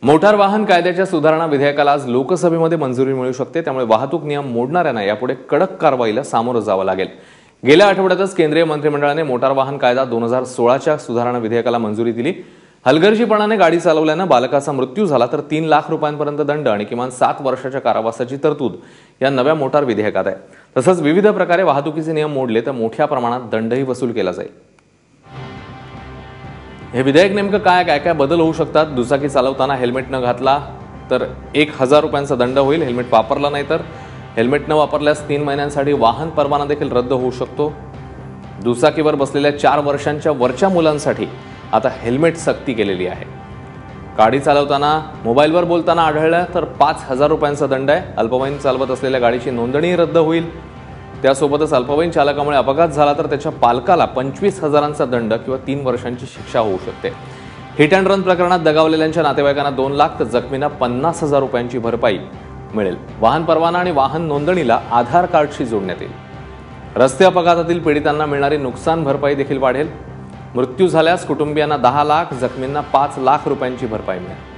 Motor वाहन कायद्याच्या सुधारणा विधेयकाला आज लोकसभेमध्ये मंजुरी मिळू शकते। त्यामुळे वाहतूक नियम मोडणाऱ्यांना यापुढे कडक कारवाईला सामोरं जावं लागेल। गेल्या आठवड्यातच केंद्रीय मंत्रिमंडळाने मोटार वाहन कायदा 2016च्या सुधारणा विधेयकाला मंजुरी दिली। हलगर्जीपणाने गाडी चालवल्याने बालकाचा मृत्यू झाला तर 3 लाख रुपयांपर्यंत दंड आणि किमान 7 वर्षाच्या कारावासाची तरतूद या नव्या मोटार विधेयकात आहे। तसंच विविध प्रकारे वाहतुकीचे नियम मोडले तर मोठ्या प्रमाणात दंडही वसूल केला जाईल। हे विधेयक नेमकं काय बदल होऊ शकतात? दुचाकी चालवताना हेल्मेट न घातला तर 1000 रुपयांचा दंड होईल। हेल्मेट वापरला नाही तर हेल्मेट न वापरल्यास 3 महिन्यांसाठी वाहन परवाना देखील रद्द होऊ शकतो। दुचाकीवर बसलेल्या 4 वर्षांच्या वरच्या मुलांसाठी आता हेल्मेट सक्ती केलेली आहे। गाडी चालवताना मोबाईलवर बोलताना आढळलं तर 5000 रुपयांचा दंड आहे। अल्पवयीन चालवत असलेल्या गाडीची नोंदणी रद्द होईल। त्यासोबतच अल्पवयीन चालकामुळे अपघात झाला तर त्याच्या पालकाला 25,000चा दंड किंवा 3 वर्षांची शिक्षा होऊ शकते। हिट अँड रन प्रकरणात दगावलेल्यांच्या नातेवाईकांना 2 लाख तर जखमींना 50,000 रुपयांची भरपाई मिळेल। वाहन परवाना आणि वाहन नोंदणीला आधार कार्डशी जोडण्यात येईल। रस्ते अपघातातील पीडितांना मिळणारी नुकसान भरपाई देखील वाढेल। मृत्यू झाल्यास कुटुंबियांना 10 लाख, जखमींना 5 लाख रुपयांची भरपाई मिळेल।